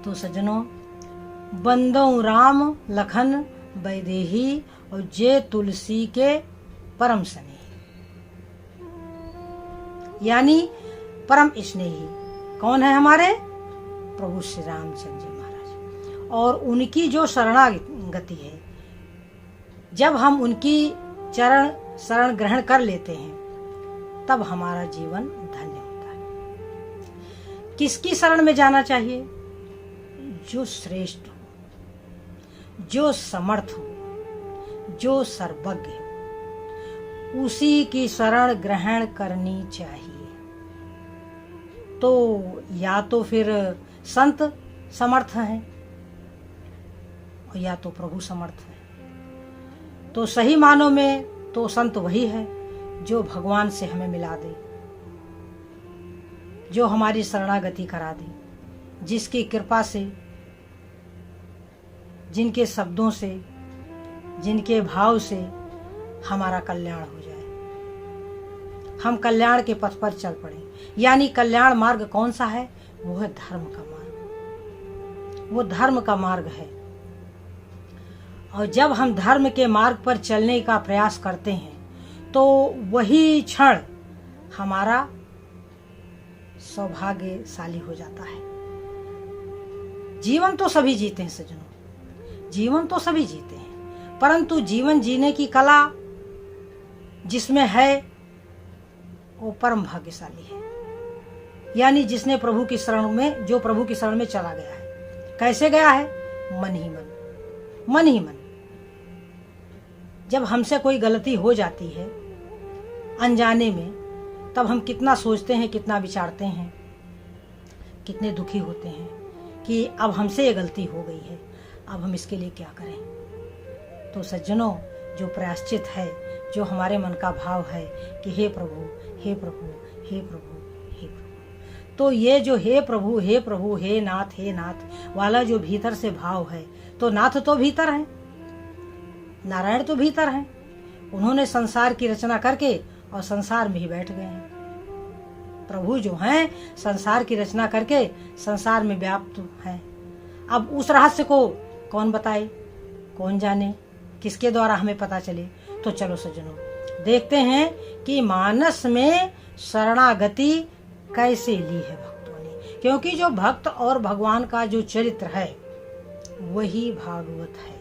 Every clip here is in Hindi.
तो सज्जनों, बंदों राम लखन वैदेही और जे तुलसी के परम स्नेही, यानी परम स्नेही कौन है हमारे? प्रभु श्री रामचंद्र जी महाराज। और उनकी जो शरणागति है, जब हम उनकी चरण शरण ग्रहण कर लेते हैं तब हमारा जीवन धन्य होता है। किसकी शरण में जाना चाहिए? जो श्रेष्ठ हो, जो समर्थ हो, जो सर्वज्ञ हो, उसी की शरण ग्रहण करनी चाहिए। तो या तो फिर संत समर्थ हैं और या तो प्रभु समर्थ है। तो सही मानों में तो संत वही है जो भगवान से हमें मिला दे, जो हमारी शरणागति करा दे, जिसकी कृपा से, जिनके शब्दों से, जिनके भाव से हमारा कल्याण हो जाए, हम कल्याण के पथ पर चल पड़े। यानी कल्याण मार्ग कौन सा है? वो है धर्म का मार्ग, वो धर्म का मार्ग है। और जब हम धर्म के मार्ग पर चलने का प्रयास करते हैं तो वही क्षण हमारा सौभाग्यशाली हो जाता है। जीवन तो सभी जीते हैं सज्जनों, जीवन तो सभी जीते हैं, परंतु जीवन जीने की कला जिसमें है वो परम भाग्यशाली है। यानी जिसने प्रभु की शरण में, जो प्रभु की शरण में चला गया है। कैसे गया है? मन ही मन, मन ही मन। जब हमसे कोई गलती हो जाती है अनजाने में, तब हम कितना सोचते हैं, कितना विचारते हैं, कितने दुखी होते हैं कि अब हमसे ये गलती हो गई है, अब हम इसके लिए क्या करें। तो सज्जनों, जो प्रायश्चित है, जो हमारे मन का भाव है कि हे प्रभु, हे प्रभु, हे प्रभु, हे प्रभु, तो ये जो हे प्रभु, हे प्रभु, हे नाथ वाला जो भीतर से भाव है, तो नाथ तो भीतर है, नारायण तो भीतर है। उन्होंने संसार की रचना करके और संसार में ही बैठ गए हैं। प्रभु जो हैं संसार की रचना करके संसार में व्याप्त हैं। अब उस रहस्य को कौन बताए, कौन जाने, किसके द्वारा हमें पता चले। तो चलो सज्जनों, देखते हैं कि मानस में शरणागति कैसे ली है भक्तों ने। क्योंकि जो भक्त और भगवान का जो चरित्र है वही भागवत है।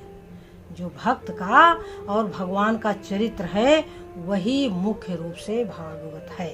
जो भक्त का और भगवान का चरित्र है वही मुख्य रूप से भागवत है।